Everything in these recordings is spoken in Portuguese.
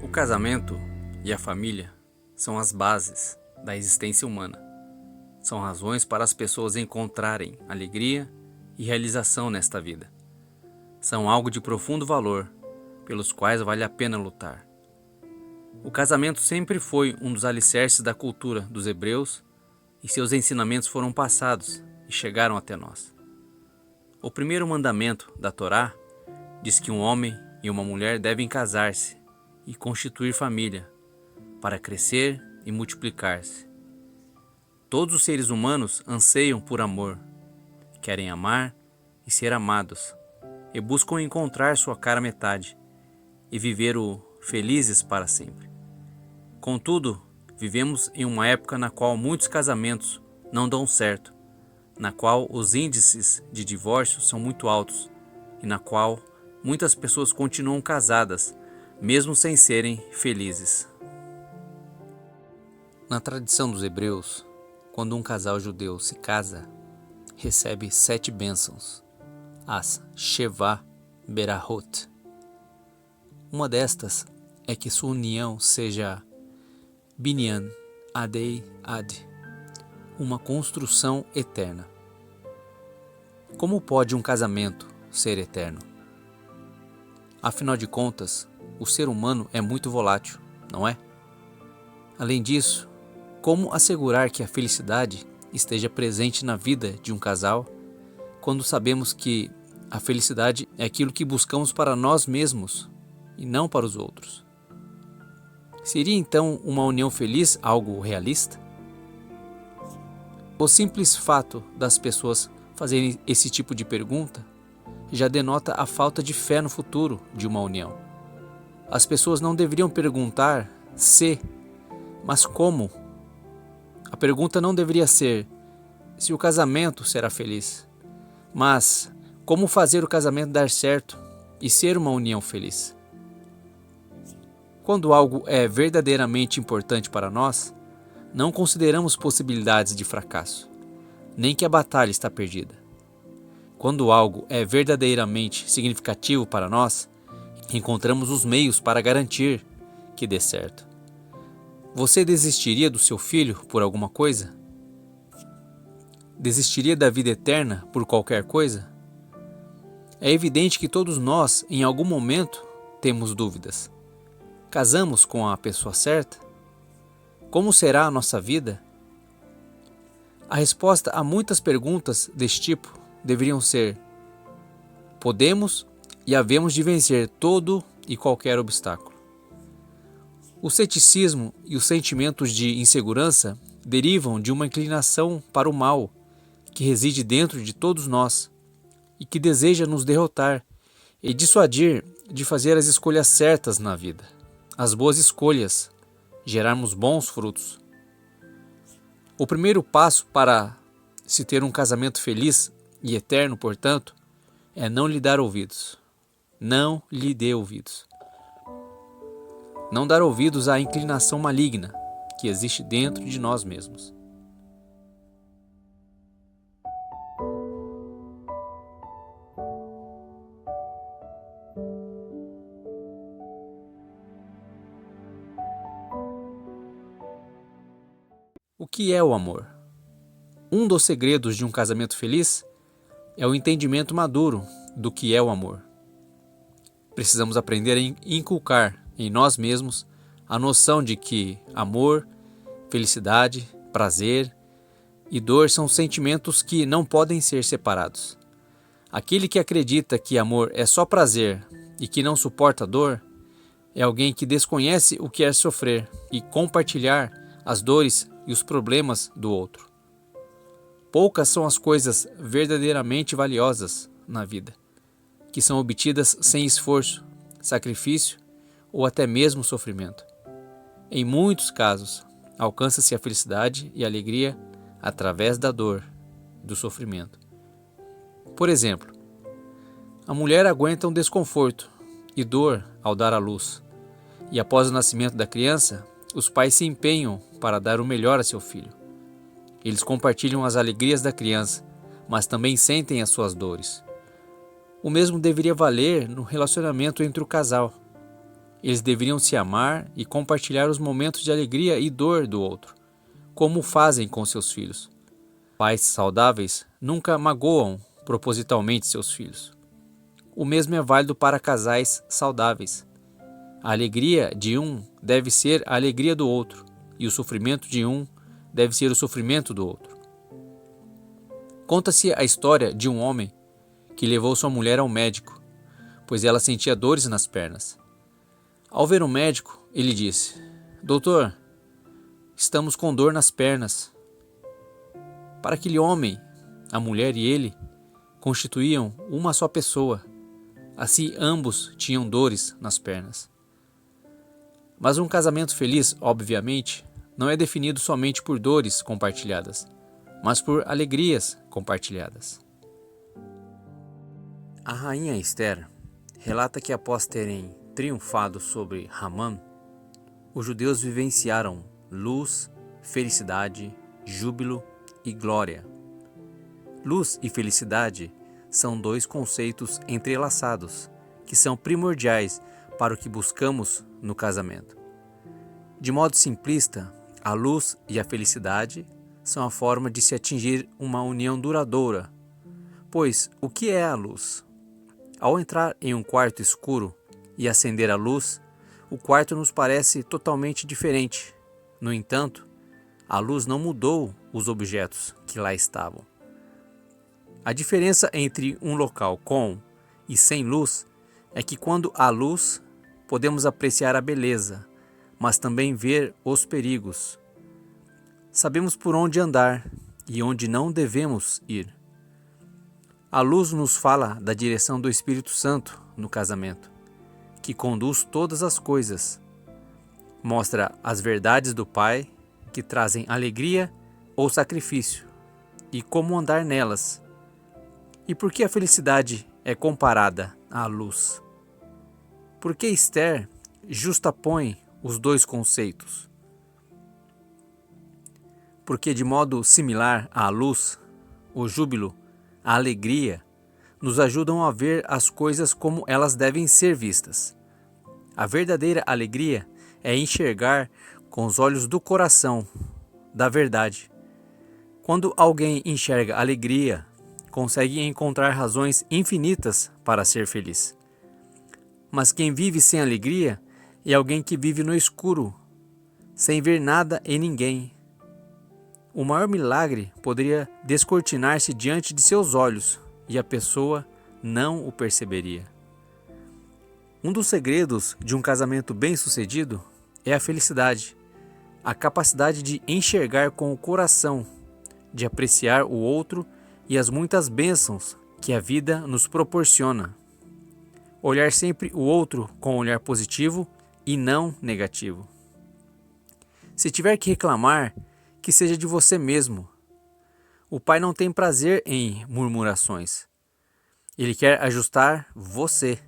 O casamento e a família são as bases da existência humana. São razões para as pessoas encontrarem alegria e realização nesta vida. São algo de profundo valor, pelos quais vale a pena lutar. O casamento sempre foi um dos alicerces da cultura dos hebreus e seus ensinamentos foram passados e chegaram até nós. O primeiro mandamento da Torá diz que um homem e uma mulher devem casar-se e constituir família, para crescer e multiplicar-se. Todos os seres humanos anseiam por amor, querem amar e ser amados, e buscam encontrar sua cara metade e viver o felizes para sempre. Contudo, vivemos em uma época na qual muitos casamentos não dão certo, na qual os índices de divórcio são muito altos e na qual muitas pessoas continuam casadas, mesmo sem serem felizes. Na tradição dos hebreus, quando um casal judeu se casa, recebe 7 bênçãos, as Sheva Berahot. Uma destas é que sua união seja Binyan Adei Ad, uma construção eterna. Como pode um casamento ser eterno? Afinal de contas, o ser humano é muito volátil, não é? Além disso, como assegurar que a felicidade esteja presente na vida de um casal, quando sabemos que a felicidade é aquilo que buscamos para nós mesmos e não para os outros? Seria então uma união feliz algo realista? O simples fato das pessoas fazerem esse tipo de pergunta já denota a falta de fé no futuro de uma união. As pessoas não deveriam perguntar se, mas como. A pergunta não deveria ser se o casamento será feliz, mas como fazer o casamento dar certo e ser uma união feliz. Quando algo é verdadeiramente importante para nós, não consideramos possibilidades de fracasso, nem que a batalha está perdida. Quando algo é verdadeiramente significativo para nós, encontramos os meios para garantir que dê certo. Você desistiria do seu filho por alguma coisa? Desistiria da vida eterna por qualquer coisa? É evidente que todos nós, em algum momento, temos dúvidas. Casamos com a pessoa certa? Como será a nossa vida? A resposta a muitas perguntas deste tipo deveriam ser: podemos e havemos de vencer todo e qualquer obstáculo. O ceticismo e os sentimentos de insegurança derivam de uma inclinação para o mal que reside dentro de todos nós e que deseja nos derrotar e dissuadir de fazer as escolhas certas na vida, as boas escolhas, gerarmos bons frutos. O primeiro passo para se ter um casamento feliz e eterno, portanto, é não lhe dar ouvidos. Não lhe dê ouvidos. Não dar ouvidos à inclinação maligna que existe dentro de nós mesmos. O que é o amor? Um dos segredos de um casamento feliz é o entendimento maduro do que é o amor. Precisamos aprender a inculcar em nós mesmos a noção de que amor, felicidade, prazer e dor são sentimentos que não podem ser separados. Aquele que acredita que amor é só prazer e que não suporta dor é alguém que desconhece o que é sofrer e compartilhar as dores e os problemas do outro. Poucas são as coisas verdadeiramente valiosas na vida, que são obtidas sem esforço, sacrifício ou até mesmo sofrimento. Em muitos casos, alcança-se a felicidade e a alegria através da dor, do sofrimento. Por exemplo, a mulher aguenta um desconforto e dor ao dar à luz, e após o nascimento da criança, os pais se empenham para dar o melhor a seu filho. Eles compartilham as alegrias da criança, mas também sentem as suas dores. O mesmo deveria valer no relacionamento entre o casal. Eles deveriam se amar e compartilhar os momentos de alegria e dor do outro, como fazem com seus filhos. Pais saudáveis nunca magoam propositalmente seus filhos. O mesmo é válido para casais saudáveis. A alegria de um deve ser a alegria do outro, e o sofrimento de um deve ser o sofrimento do outro. Conta-se a história de um homem que levou sua mulher ao médico, pois ela sentia dores nas pernas. Ao ver o médico, ele disse: "Doutor, estamos com dor nas pernas." Para aquele homem, a mulher e ele constituíam uma só pessoa. Assim, ambos tinham dores nas pernas. Mas um casamento feliz, obviamente, não é definido somente por dores compartilhadas, mas por alegrias compartilhadas. A rainha Esther relata que após terem triunfado sobre Hamã, os judeus vivenciaram luz, felicidade, júbilo e glória. Luz e felicidade são dois conceitos entrelaçados que são primordiais para o que buscamos no casamento. De modo simplista, a luz e a felicidade são a forma de se atingir uma união duradoura. Pois o que é a luz? Ao entrar em um quarto escuro e acender a luz, o quarto nos parece totalmente diferente. No entanto, a luz não mudou os objetos que lá estavam. A diferença entre um local com e sem luz é que quando há luz, podemos apreciar a beleza, mas também ver os perigos. Sabemos por onde andar e onde não devemos ir. A luz nos fala da direção do Espírito Santo no casamento, que conduz todas as coisas. Mostra as verdades do Pai, que trazem alegria ou sacrifício, e como andar nelas. E por que a felicidade é comparada à luz? Por que Esther justapõe os dois conceitos? Porque de modo similar à luz, o júbilo, a alegria, nos ajudam a ver as coisas como elas devem ser vistas. A verdadeira alegria é enxergar com os olhos do coração, da verdade. Quando alguém enxerga alegria, consegue encontrar razões infinitas para ser feliz. Mas quem vive sem alegria é alguém que vive no escuro, sem ver nada e ninguém. O maior milagre poderia descortinar-se diante de seus olhos e a pessoa não o perceberia. Um dos segredos de um casamento bem-sucedido é a felicidade, a capacidade de enxergar com o coração, de apreciar o outro e as muitas bênçãos que a vida nos proporciona. Olhar sempre o outro com um olhar positivo e não negativo. Se tiver que reclamar, que seja de você mesmo. O Pai não tem prazer em murmurações. Ele quer ajustar você.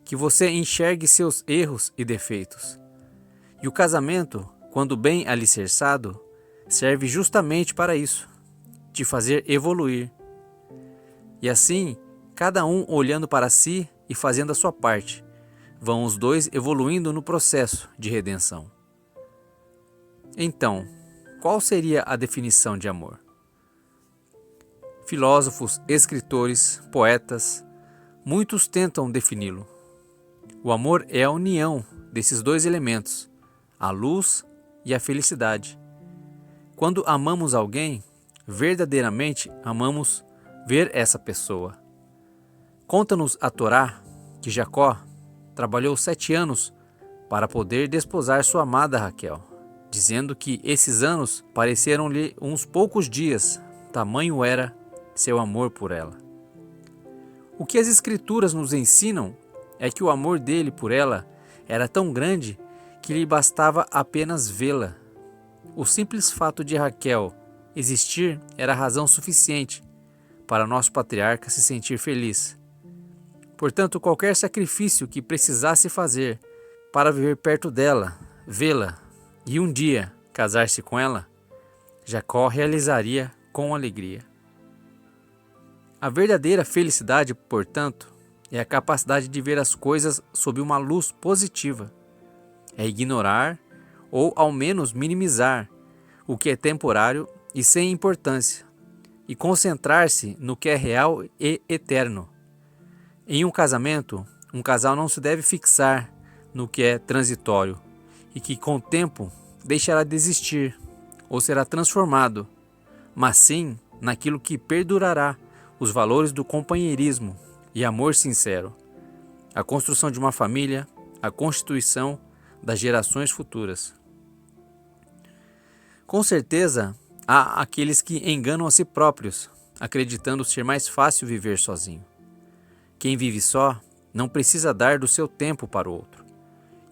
Que você enxergue seus erros e defeitos. E o casamento, quando bem alicerçado, serve justamente para isso, te fazer evoluir. E assim, cada um olhando para si e fazendo a sua parte, vão os dois evoluindo no processo de redenção. Então, qual seria a definição de amor? Filósofos, escritores, poetas, muitos tentam defini-lo. O amor é a união desses dois elementos, a luz e a felicidade. Quando amamos alguém, verdadeiramente amamos ver essa pessoa. Conta-nos a Torá que Jacó trabalhou 7 anos para poder desposar sua amada Raquel, dizendo que esses anos pareceram-lhe uns poucos dias, tamanho era seu amor por ela. O que as Escrituras nos ensinam é que o amor dele por ela era tão grande que lhe bastava apenas vê-la. O simples fato de Raquel existir era razão suficiente para nosso patriarca se sentir feliz. Portanto, qualquer sacrifício que precisasse fazer para viver perto dela, vê-la e um dia casar-se com ela, Jacó realizaria com alegria. A verdadeira felicidade, portanto, é a capacidade de ver as coisas sob uma luz positiva. É ignorar, ou ao menos minimizar, o que é temporário e sem importância, e concentrar-se no que é real e eterno. Em um casamento, um casal não se deve fixar no que é transitório e que com o tempo deixará de existir ou será transformado, mas sim naquilo que perdurará, os valores do companheirismo e amor sincero, a construção de uma família, a constituição das gerações futuras. Com certeza, há aqueles que enganam a si próprios, acreditando ser mais fácil viver sozinho. Quem vive só não precisa dar do seu tempo para o outro,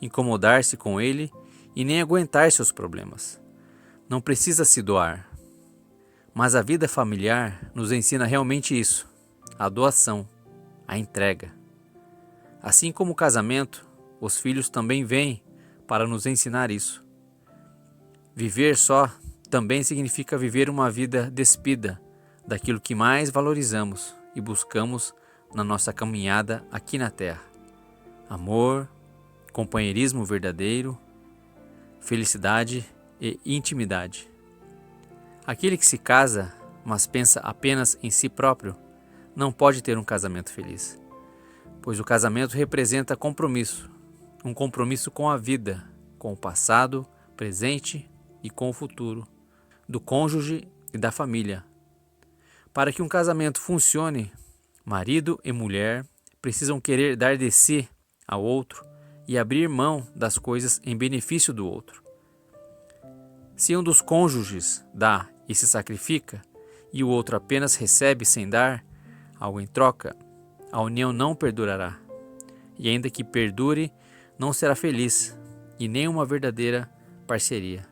incomodar-se com ele e nem aguentar seus problemas. Não precisa se doar. Mas a vida familiar nos ensina realmente isso, a doação, a entrega. Assim como o casamento, os filhos também vêm para nos ensinar isso. Viver só também significa viver uma vida despida daquilo que mais valorizamos e buscamos na nossa caminhada aqui na Terra. Amor, companheirismo verdadeiro, felicidade e intimidade. Aquele que se casa, mas pensa apenas em si próprio, não pode ter um casamento feliz, pois o casamento representa compromisso, um compromisso com a vida, com o passado, presente e com o futuro, do cônjuge e da família. Para que um casamento funcione, marido e mulher precisam querer dar de si ao outro e abrir mão das coisas em benefício do outro. Se um dos cônjuges dá e se sacrifica, e o outro apenas recebe sem dar algo em troca, a união não perdurará. E ainda que perdure, não será feliz, e nem uma verdadeira parceria.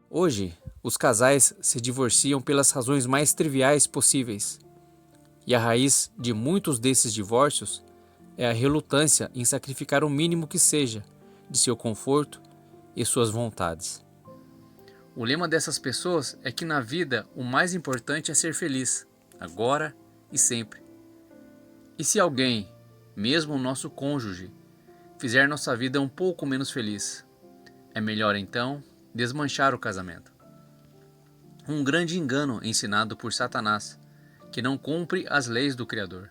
Hoje, os casais se divorciam pelas razões mais triviais possíveis. E a raiz de muitos desses divórcios é a relutância em sacrificar o mínimo que seja de seu conforto e suas vontades. O lema dessas pessoas é que na vida o mais importante é ser feliz, agora e sempre. E se alguém, mesmo o nosso cônjuge, fizer nossa vida um pouco menos feliz, é melhor então desmanchar o casamento. Um grande engano ensinado por Satanás, que não cumpre as leis do Criador,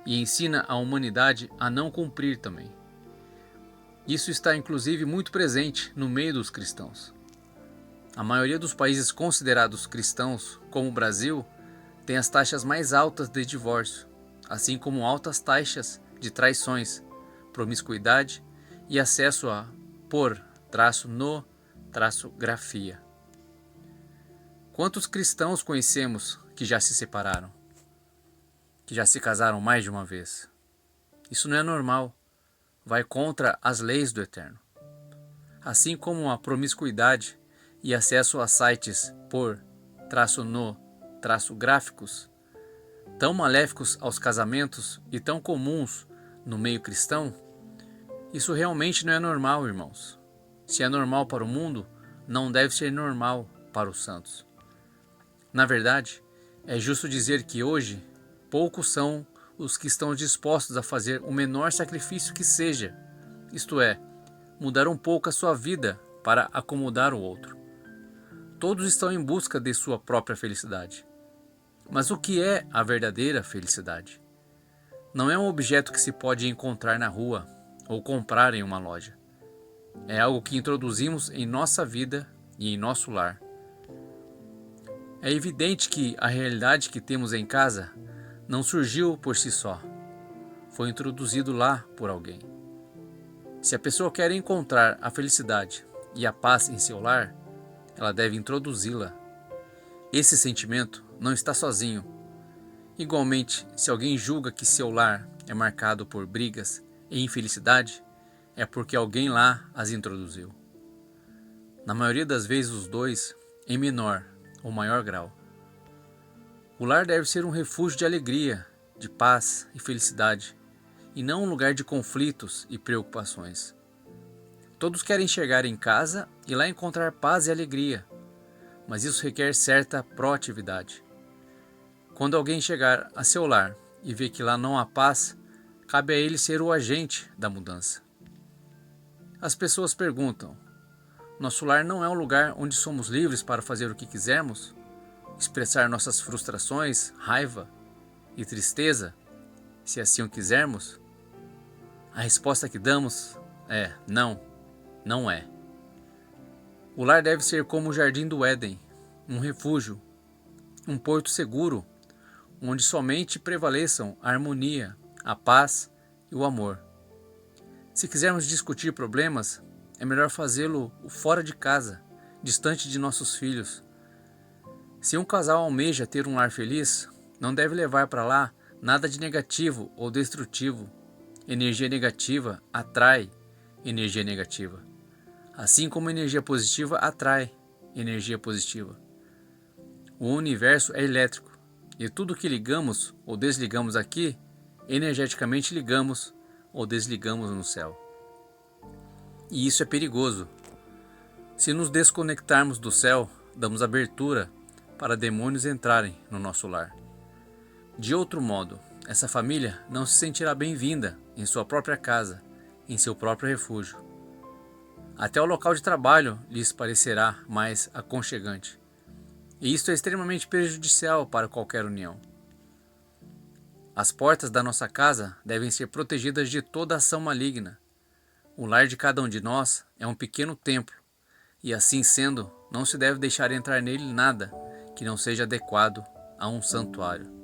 e ensina a humanidade a não cumprir também. Isso está inclusive muito presente no meio dos cristãos. A maioria dos países considerados cristãos, como o Brasil, tem as taxas mais altas de divórcio, assim como altas taxas de traições, promiscuidade e acesso a por-no-grafia. Quantos cristãos conhecemos que já se separaram? Que já se casaram mais de uma vez? Isso não é normal, vai contra as leis do Eterno. Assim como a promiscuidade e acesso a sites por-no-gráficos, tão maléficos aos casamentos e tão comuns no meio cristão, isso realmente não é normal, irmãos. Se é normal para o mundo, não deve ser normal para os santos. Na verdade, é justo dizer que hoje, poucos são os que estão dispostos a fazer o menor sacrifício que seja, isto é, mudar um pouco a sua vida para acomodar o outro. Todos estão em busca de sua própria felicidade. Mas o que é a verdadeira felicidade? Não é um objeto que se pode encontrar na rua ou comprar em uma loja. É algo que introduzimos em nossa vida e em nosso lar. É evidente que a realidade que temos em casa não surgiu por si só. Foi introduzido lá por alguém. Se a pessoa quer encontrar a felicidade e a paz em seu lar, ela deve introduzi-la. Esse sentimento não está sozinho. Igualmente, se alguém julga que seu lar é marcado por brigas e infelicidade, é porque alguém lá as introduziu. Na maioria das vezes os dois, em menor ou maior grau. O lar deve ser um refúgio de alegria, de paz e felicidade, e não um lugar de conflitos e preocupações. Todos querem chegar em casa e lá encontrar paz e alegria, mas isso requer certa proatividade. Quando alguém chegar a seu lar e ver que lá não há paz, Cabe a ele ser o agente da mudança. As pessoas perguntam: nosso lar não é um lugar onde somos livres para fazer o que quisermos? Expressar nossas frustrações, raiva e tristeza, se assim o quisermos? A resposta que damos é: não, não é. O lar deve ser como o jardim do Éden, um refúgio, um porto seguro, onde somente prevaleçam a harmonia, a paz e o amor. Se quisermos discutir problemas, é melhor fazê-lo fora de casa, distante de nossos filhos. Se um casal almeja ter um lar feliz, não deve levar para lá nada de negativo ou destrutivo. Energia negativa atrai energia negativa, assim como energia positiva atrai energia positiva. O universo é elétrico, e tudo que ligamos ou desligamos aqui, energeticamente ligamos ou desligamos no céu. E isso é perigoso. Se nos desconectarmos do céu, damos abertura para demônios entrarem no nosso lar. De outro modo, essa família não se sentirá bem-vinda em sua própria casa, em seu próprio refúgio. Até o local de trabalho lhes parecerá mais aconchegante. E isto é extremamente prejudicial para qualquer união. As portas da nossa casa devem ser protegidas de toda ação maligna. O lar de cada um de nós é um pequeno templo, e assim sendo, não se deve deixar entrar nele nada que não seja adequado a um santuário.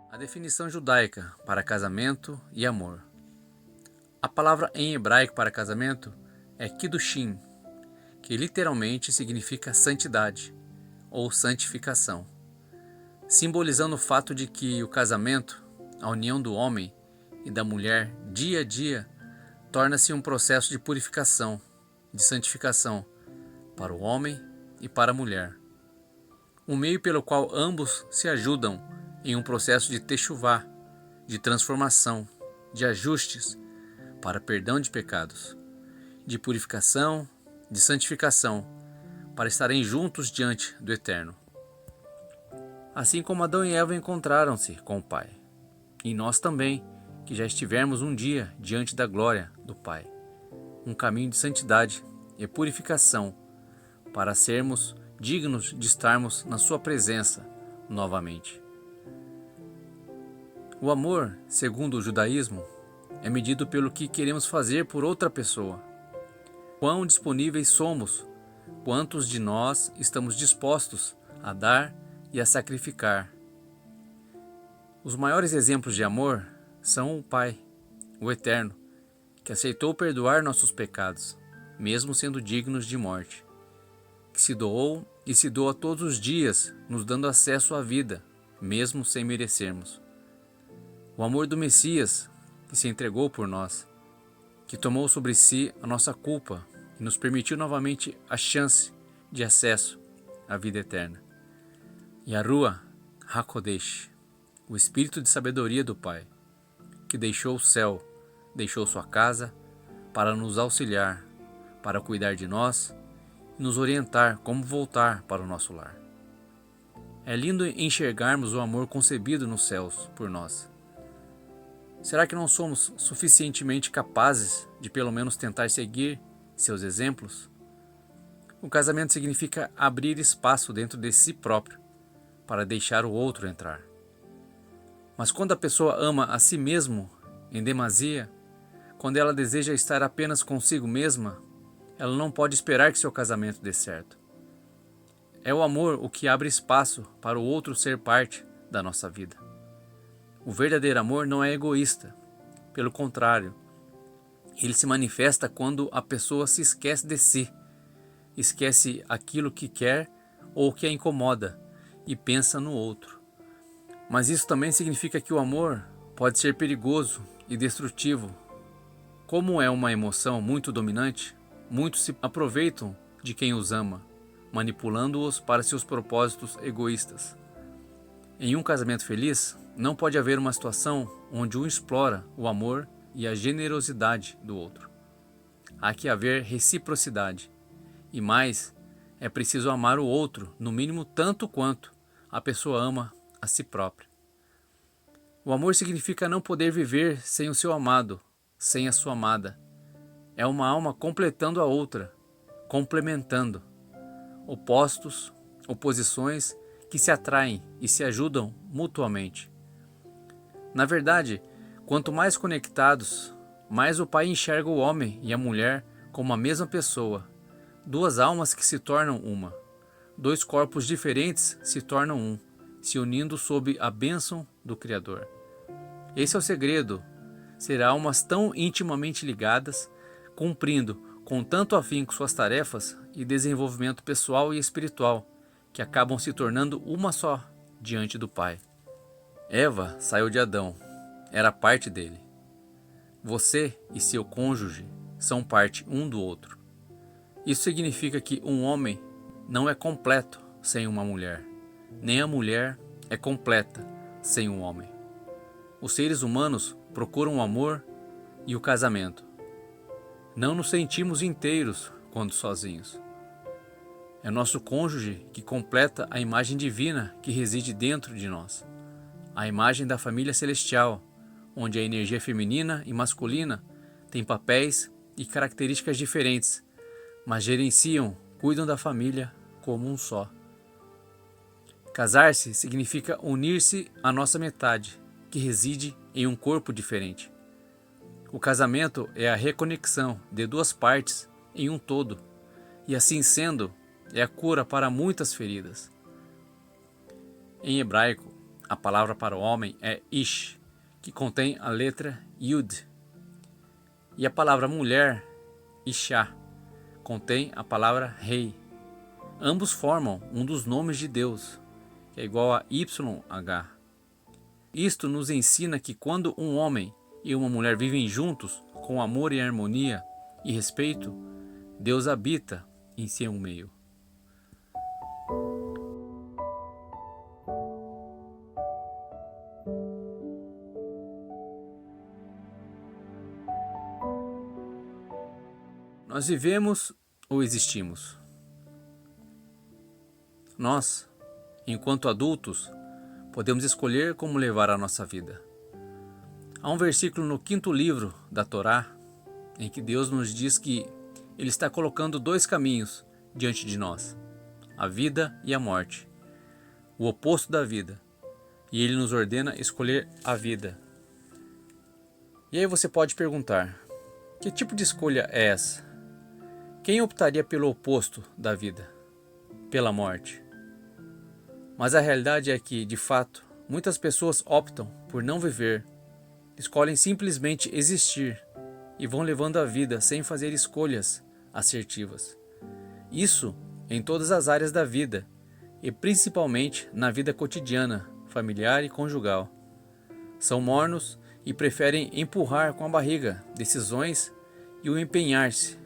A definição judaica para casamento e amor. A palavra em hebraico para casamento é kiddushin, que literalmente significa santidade ou santificação, simbolizando o fato de que o casamento, a união do homem e da mulher dia a dia, torna-se um processo de purificação, de santificação para o homem e para a mulher. Um meio pelo qual ambos se ajudam em um processo de techuvá, de transformação, de ajustes para perdão de pecados, de purificação, de santificação, para estarem juntos diante do Eterno. Assim como Adão e Eva encontraram-se com o Pai, e nós também, que já estivermos um dia diante da glória do Pai, um caminho de santidade e purificação, para sermos dignos de estarmos na sua presença novamente. O amor, segundo o judaísmo, é medido pelo que queremos fazer por outra pessoa. Quão disponíveis somos, quantos de nós estamos dispostos a dar e a sacrificar. Os maiores exemplos de amor são o Pai, o Eterno, que aceitou perdoar nossos pecados, mesmo sendo dignos de morte, que se doou e se doa todos os dias, nos dando acesso à vida, mesmo sem merecermos. O amor do Messias, que se entregou por nós, que tomou sobre si a nossa culpa e nos permitiu novamente a chance de acesso à vida eterna. E a Ruach HaKodesh, o Espírito de sabedoria do Pai, que deixou o céu, deixou sua casa, para nos auxiliar, para cuidar de nós e nos orientar como voltar para o nosso lar. É lindo enxergarmos o amor concebido nos céus por nós. Será que não somos suficientemente capazes de pelo menos tentar seguir seus exemplos? O casamento significa abrir espaço dentro de si próprio para deixar o outro entrar. Mas quando a pessoa ama a si mesmo em demasia, quando ela deseja estar apenas consigo mesma, ela não pode esperar que seu casamento dê certo. É o amor o que abre espaço para o outro ser parte da nossa vida. O verdadeiro amor não é egoísta. Pelo contrário, ele se manifesta quando a pessoa se esquece de si, esquece aquilo que quer ou que a incomoda e pensa no outro. Mas isso também significa que o amor pode ser perigoso e destrutivo. Como é uma emoção muito dominante, muitos se aproveitam de quem os ama, manipulando-os para seus propósitos egoístas. Em um casamento feliz, não pode haver uma situação onde um explora o amor e a generosidade do outro. há que haver reciprocidade. E mais, é preciso amar o outro, no mínimo tanto quanto a pessoa ama a si própria. O amor significa não poder viver sem o seu amado, sem a sua amada. É uma alma completando a outra, complementando. Opostos, oposições que se atraem e se ajudam mutuamente. Na verdade, quanto mais conectados, mais o Pai enxerga o homem e a mulher como a mesma pessoa, duas almas que se tornam uma. Dois corpos diferentes se tornam um, se unindo sob a bênção do Criador. Esse é o segredo, ser almas tão intimamente ligadas, cumprindo com tanto afinco suas tarefas e desenvolvimento pessoal e espiritual, que acabam se tornando uma só diante do Pai. Eva saiu de Adão, era parte dele. Você e seu cônjuge são parte um do outro. Isso significa que um homem não é completo sem uma mulher, nem a mulher é completa sem um homem. Os seres humanos procuram o amor e o casamento. Não nos sentimos inteiros quando sozinhos. É nosso cônjuge que completa a imagem divina que reside dentro de nós, a imagem da família celestial, onde a energia feminina e masculina têm papéis e características diferentes, mas gerenciam, cuidam da família como um só. Casar-se significa unir-se à nossa metade, que reside em um corpo diferente. O casamento é a reconexão de duas partes em um todo, e assim sendo, é a cura para muitas feridas. Em hebraico, a palavra para o homem é ish, que contém a letra yud, e a palavra mulher, isha, contém a palavra rei. Ambos formam um dos nomes de Deus, que é igual a YH. Isto nos ensina que quando um homem e uma mulher vivem juntos, com amor e harmonia e respeito, Deus habita em seu meio. Nós vivemos ou existimos? Nós, enquanto adultos, podemos escolher como levar a nossa vida. Há um versículo no 5º livro da Torá, em que Deus nos diz que Ele está colocando dois caminhos diante de nós, a vida e a morte, o oposto da vida, e Ele nos ordena escolher a vida. E aí você pode perguntar, que tipo de escolha é essa? Quem optaria pelo oposto da vida, pela morte? Mas a realidade é que, de fato, muitas pessoas optam por não viver, escolhem simplesmente existir e vão levando a vida sem fazer escolhas assertivas. Isso em todas as áreas da vida e principalmente na vida cotidiana, familiar e conjugal. São mornos e preferem empurrar com a barriga decisões e o empenhar-se.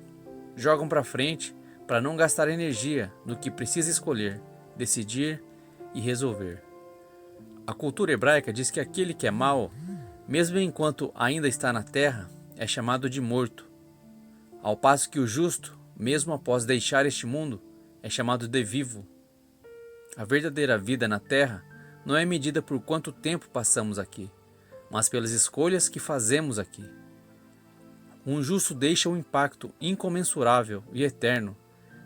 Jogam para frente para não gastar energia no que precisa escolher, decidir e resolver. A cultura hebraica diz que aquele que é mau, mesmo enquanto ainda está na terra, é chamado de morto, ao passo que o justo, mesmo após deixar este mundo, é chamado de vivo. A verdadeira vida na terra não é medida por quanto tempo passamos aqui, mas pelas escolhas que fazemos aqui. Um justo deixa um impacto incomensurável e eterno,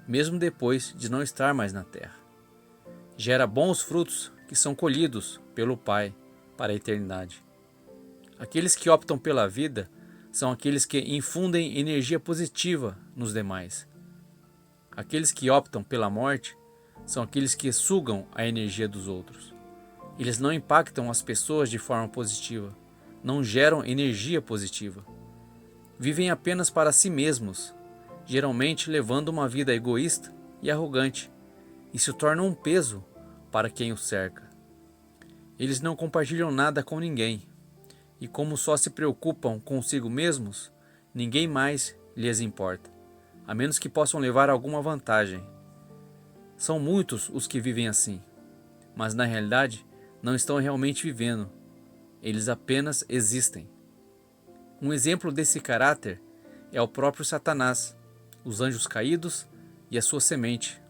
mesmo depois de não estar mais na terra. Gera bons frutos que são colhidos pelo Pai para a eternidade. Aqueles que optam pela vida são aqueles que infundem energia positiva nos demais. Aqueles que optam pela morte são aqueles que sugam a energia dos outros. Eles não impactam as pessoas de forma positiva, não geram energia positiva. Vivem apenas para si mesmos, geralmente levando uma vida egoísta e arrogante, e se tornam um peso para quem os cerca. Eles não compartilham nada com ninguém, e como só se preocupam consigo mesmos, ninguém mais lhes importa, a menos que possam levar alguma vantagem. São muitos os que vivem assim, mas na realidade não estão realmente vivendo, eles apenas existem. Um exemplo desse caráter é o próprio Satanás, os anjos caídos e a sua semente.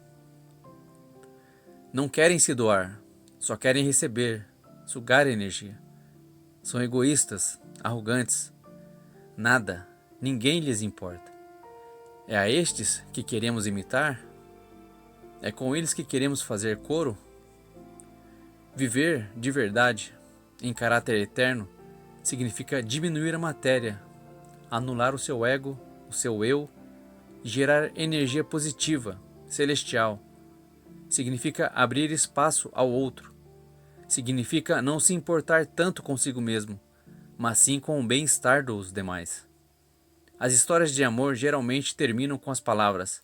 Não querem se doar, só querem receber, sugar energia. São egoístas, arrogantes. Nada, ninguém lhes importa. É a estes que queremos imitar? É com eles que queremos fazer coro? Viver de verdade, em caráter eterno, significa diminuir a matéria, anular o seu ego, o seu eu, e gerar energia positiva, celestial. Significa abrir espaço ao outro. Significa não se importar tanto consigo mesmo, mas sim com o bem-estar dos demais. As histórias de amor geralmente terminam com as palavras: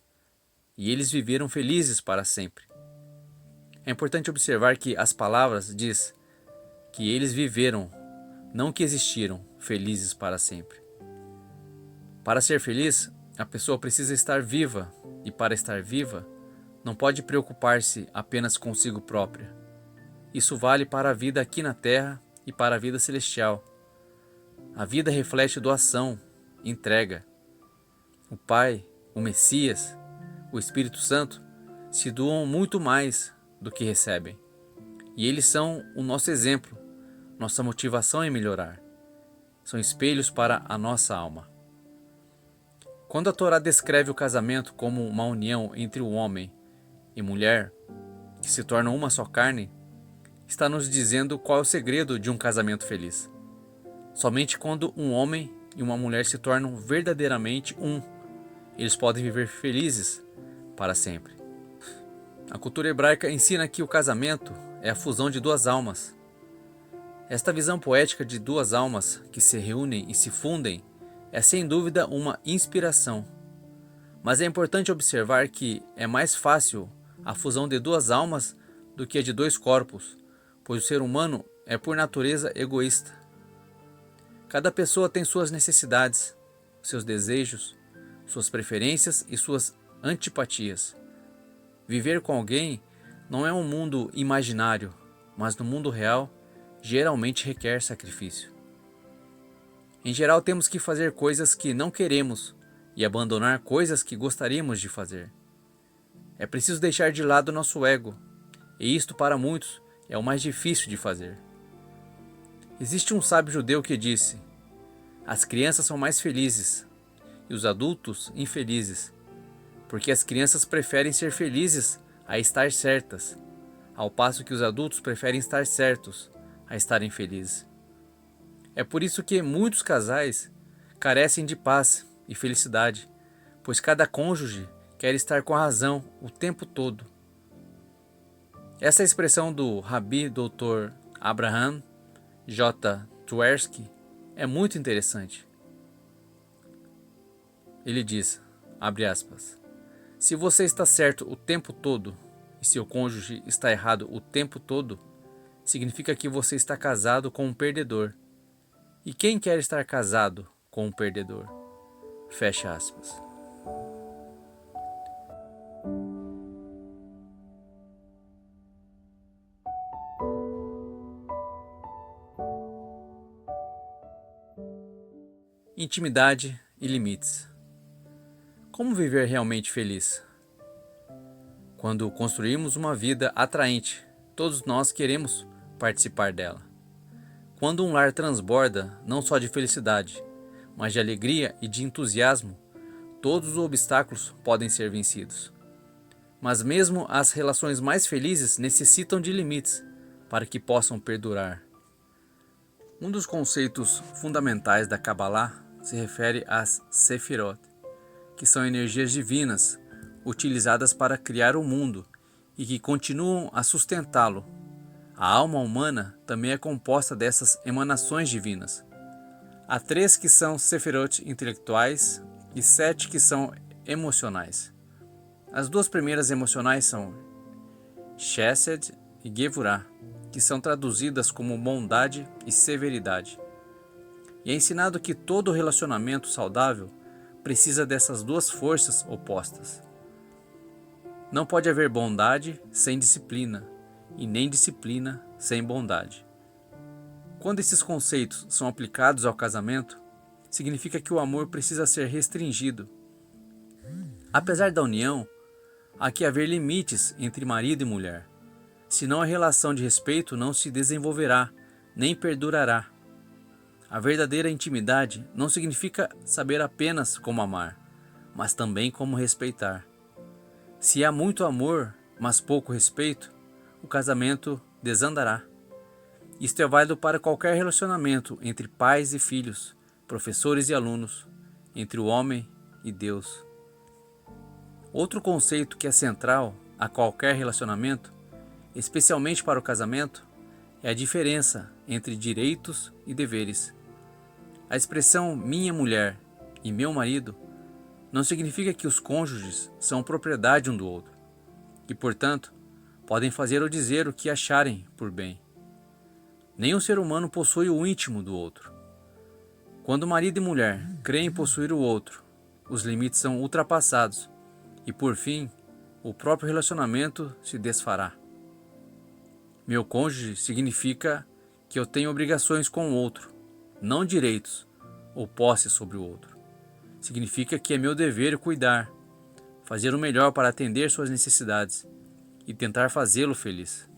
"E eles viveram felizes para sempre". É importante observar que as palavras diz que eles viveram, não que existiram, felizes para sempre. Para ser feliz, a pessoa precisa estar viva, e para estar viva, não pode preocupar-se apenas consigo própria. Isso vale para a vida aqui na Terra e para a vida celestial. A vida reflete doação, entrega. O Pai, o Messias, o Espírito Santo se doam muito mais do que recebem. E eles são o nosso exemplo, nossa motivação em melhorar. São espelhos para a nossa alma. Quando a Torá descreve o casamento como uma união entre o homem e mulher, que se tornam uma só carne, está nos dizendo qual é o segredo de um casamento feliz. Somente quando um homem e uma mulher se tornam verdadeiramente um, eles podem viver felizes para sempre. A cultura hebraica ensina que o casamento é a fusão de duas almas. Esta visão poética de duas almas que se reúnem e se fundem é sem dúvida uma inspiração. Mas é importante observar que é mais fácil a fusão de duas almas do que a de dois corpos, pois o ser humano é por natureza egoísta. Cada pessoa tem suas necessidades, seus desejos, suas preferências e suas antipatias. Viver com alguém não é um mundo imaginário, mas no mundo real geralmente requer sacrifício. Em geral, temos que fazer coisas que não queremos e abandonar coisas que gostaríamos de fazer. É preciso deixar de lado nosso ego, e isto para muitos é o mais difícil de fazer. Existe um sábio judeu que disse: "As crianças são mais felizes e os adultos infelizes, porque as crianças preferem ser felizes a estar certas, ao passo que os adultos preferem estar certos a estarem felizes". É por isso que muitos casais carecem de paz e felicidade, pois cada cônjuge quer estar com a razão o tempo todo. Essa expressão do Rabi Dr. Abraham J. Twersky é muito interessante. Ele diz, abre aspas, "Se você está certo o tempo todo e seu cônjuge está errado o tempo todo, significa que você está casado com um perdedor. E quem quer estar casado com um perdedor?" Fecha aspas. Intimidade e limites. Como viver realmente feliz? Quando construímos uma vida atraente, todos nós queremos participar dela. Quando um lar transborda não só de felicidade, mas de alegria e de entusiasmo, todos os obstáculos podem ser vencidos. Mas mesmo as relações mais felizes necessitam de limites para que possam perdurar. Um dos conceitos fundamentais da Kabbalah se refere às Sefirot, que são energias divinas utilizadas para criar o mundo e que continuam a sustentá-lo. A alma humana também é composta dessas emanações divinas. Há 3 que são Sefirot intelectuais e 7 que são emocionais. As 2 primeiras emocionais são Chesed e Gevurah, que são traduzidas como bondade e severidade. E é ensinado que todo relacionamento saudável precisa dessas 2 forças opostas. Não pode haver bondade sem disciplina, e nem disciplina sem bondade. Quando esses conceitos são aplicados ao casamento, significa que o amor precisa ser restringido. Apesar da união, há que haver limites entre marido e mulher, senão a relação de respeito não se desenvolverá, nem perdurará. A verdadeira intimidade não significa saber apenas como amar, mas também como respeitar. Se há muito amor, mas pouco respeito, o casamento desandará. Isto é válido para qualquer relacionamento entre pais e filhos, professores e alunos, entre o homem e Deus. Outro conceito que é central a qualquer relacionamento, especialmente para o casamento, é a diferença entre direitos e deveres. A expressão minha mulher e meu marido não significa que os cônjuges são propriedade um do outro, e, portanto, podem fazer ou dizer o que acharem por bem. Nenhum ser humano possui o íntimo do outro. Quando marido e mulher creem possuir o outro, os limites são ultrapassados e, por fim, o próprio relacionamento se desfará. Meu cônjuge significa que eu tenho obrigações com o outro, não direitos ou posse sobre o outro. Significa que é meu dever cuidar, fazer o melhor para atender suas necessidades e tentar fazê-lo feliz.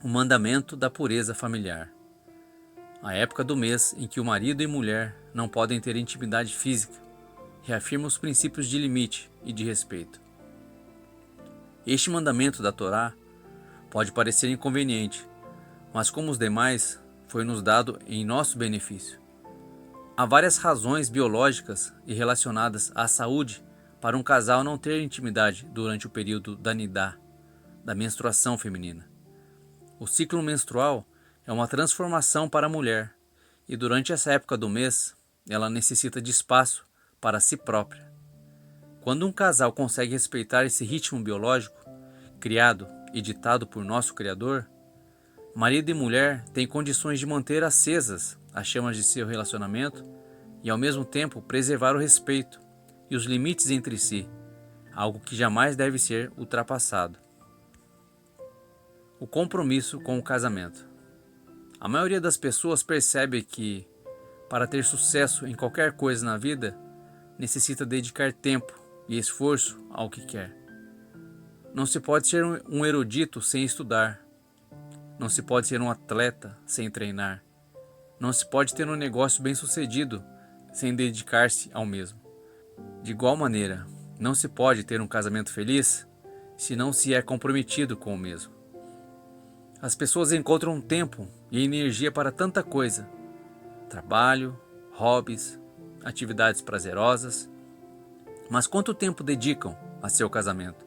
O mandamento da pureza familiar. A época do mês em que o marido e mulher não podem ter intimidade física reafirma os princípios de limite e de respeito. Este mandamento da Torá pode parecer inconveniente, mas como os demais, foi-nos dado em nosso benefício. Há várias razões biológicas e relacionadas à saúde para um casal não ter intimidade durante o período da nidá, da menstruação feminina. O ciclo menstrual é uma transformação para a mulher, e durante essa época do mês, ela necessita de espaço para si própria. Quando um casal consegue respeitar esse ritmo biológico, criado e ditado por nosso Criador, marido e mulher têm condições de manter acesas as chamas de seu relacionamento e, ao mesmo tempo, preservar o respeito e os limites entre si, algo que jamais deve ser ultrapassado. O compromisso com o casamento. A maioria das pessoas percebe que, para ter sucesso em qualquer coisa na vida, necessita dedicar tempo e esforço ao que quer. Não se pode ser um erudito sem estudar. Não se pode ser um atleta sem treinar. Não se pode ter um negócio bem-sucedido sem dedicar-se ao mesmo. De igual maneira, não se pode ter um casamento feliz se não se é comprometido com o mesmo. As pessoas encontram tempo e energia para tanta coisa: trabalho, hobbies, atividades prazerosas. Mas quanto tempo dedicam a seu casamento?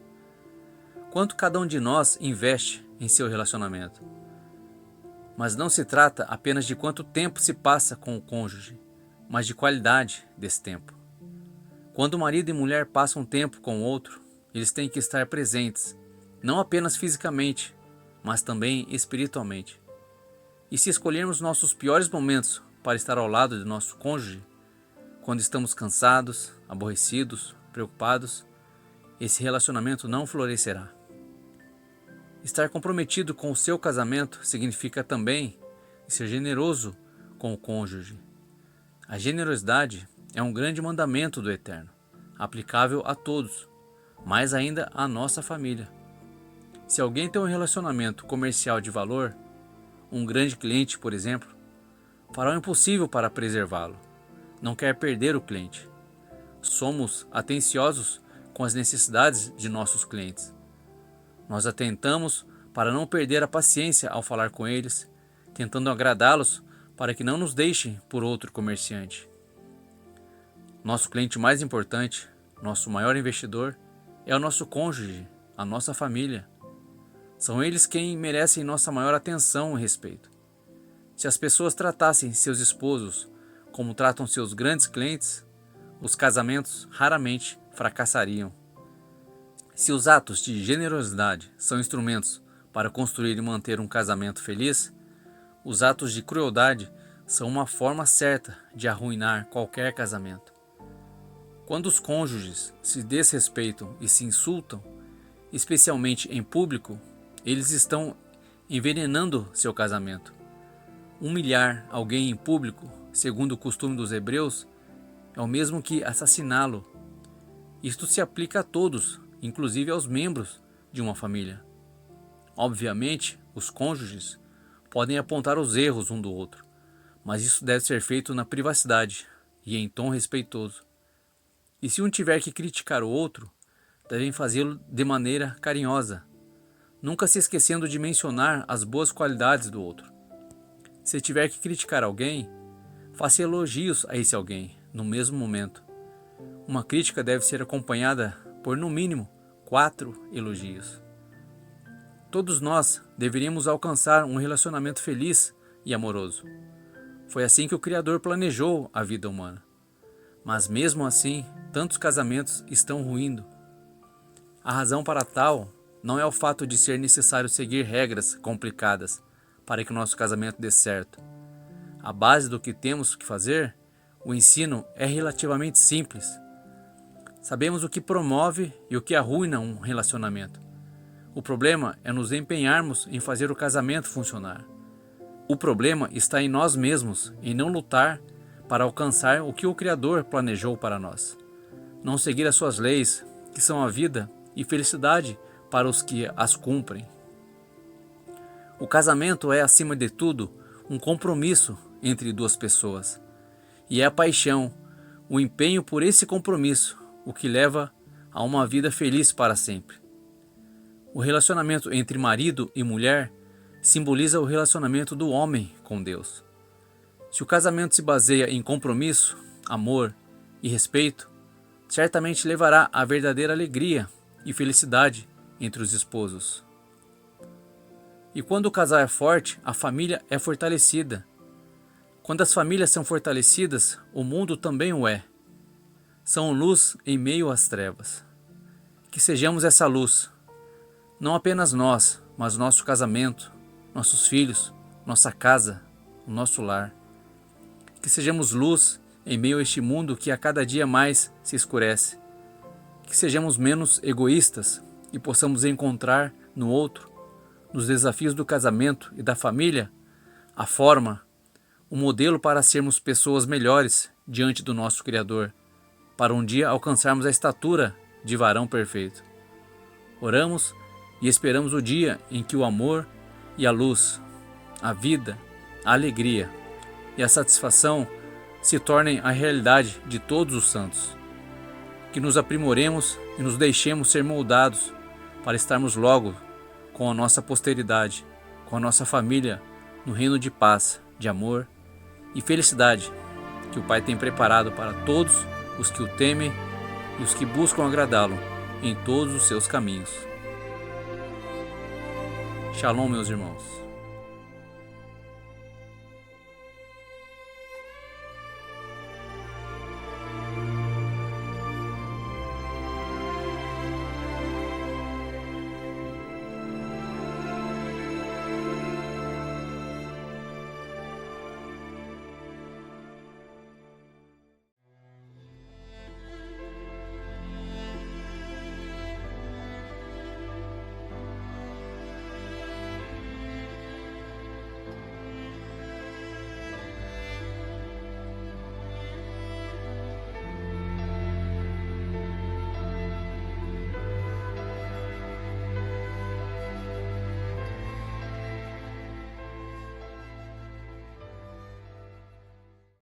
Quanto cada um de nós investe em seu relacionamento? Mas não se trata apenas de quanto tempo se passa com o cônjuge, mas de qualidade desse tempo. Quando marido e mulher passam tempo com o outro, eles têm que estar presentes, não apenas fisicamente, mas também espiritualmente. E se escolhermos nossos piores momentos para estar ao lado de nosso cônjuge, quando estamos cansados, aborrecidos, preocupados, esse relacionamento não florescerá. Estar comprometido com o seu casamento significa também ser generoso com o cônjuge. A generosidade é um grande mandamento do Eterno, aplicável a todos, mais ainda à nossa família. Se alguém tem um relacionamento comercial de valor, um grande cliente, por exemplo, fará o impossível para preservá-lo. Não quer perder o cliente. Somos atenciosos com as necessidades de nossos clientes. Nós atentamos para não perder a paciência ao falar com eles, tentando agradá-los para que não nos deixem por outro comerciante. Nosso cliente mais importante, nosso maior investidor, é o nosso cônjuge, a nossa família. São eles quem merecem nossa maior atenção e respeito. Se as pessoas tratassem seus esposos como tratam seus grandes clientes, os casamentos raramente fracassariam. Se os atos de generosidade são instrumentos para construir e manter um casamento feliz, os atos de crueldade são uma forma certa de arruinar qualquer casamento. Quando os cônjuges se desrespeitam e se insultam, especialmente em público, eles estão envenenando seu casamento. Humilhar alguém em público segundo o costume dos hebreus, é o mesmo que assassiná-lo. Isto se aplica a todos, inclusive aos membros de uma família. Obviamente, os cônjuges podem apontar os erros um do outro, mas isso deve ser feito na privacidade e em tom respeitoso. E se um tiver que criticar o outro, devem fazê-lo de maneira carinhosa, nunca se esquecendo de mencionar as boas qualidades do outro. Se tiver que criticar alguém, faça elogios a esse alguém no mesmo momento. Uma crítica deve ser acompanhada por, no mínimo, 4 elogios. Todos nós deveríamos alcançar um relacionamento feliz e amoroso. Foi assim que o Criador planejou a vida humana. Mas mesmo assim, tantos casamentos estão ruindo. A razão para tal não é o fato de ser necessário seguir regras complicadas para que o nosso casamento dê certo. A base do que temos que fazer, o ensino, é relativamente simples. Sabemos o que promove e o que arruina um relacionamento. O problema é nos empenharmos em fazer o casamento funcionar. O problema está em nós mesmos, em não lutar para alcançar o que o Criador planejou para nós. Não seguir as suas leis, que são a vida e felicidade para os que as cumprem. O casamento é, acima de tudo, um compromisso entre duas pessoas. E é a paixão, o empenho por esse compromisso, o que leva a uma vida feliz para sempre. O relacionamento entre marido e mulher simboliza o relacionamento do homem com Deus. Se o casamento se baseia em compromisso, amor e respeito, certamente levará à verdadeira alegria e felicidade entre os esposos. E quando o casal é forte, a família é fortalecida. Quando as famílias são fortalecidas, o mundo também o é. São luz em meio às trevas. Que sejamos essa luz, não apenas nós, mas nosso casamento, nossos filhos, nossa casa, o nosso lar. Que sejamos luz em meio a este mundo que a cada dia mais se escurece. Que sejamos menos egoístas e possamos encontrar no outro, nos desafios do casamento e da família, a forma, o modelo para sermos pessoas melhores diante do nosso Criador, para um dia alcançarmos a estatura de varão perfeito. Oramos e esperamos o dia em que o amor e a luz, a vida, a alegria e a satisfação se tornem a realidade de todos os santos. Que nos aprimoremos e nos deixemos ser moldados para estarmos logo com a nossa posteridade, com a nossa família, no reino de paz, de amor e felicidade que o Pai tem preparado para todos os que o temem e os que buscam agradá-lo em todos os seus caminhos. Shalom, meus irmãos.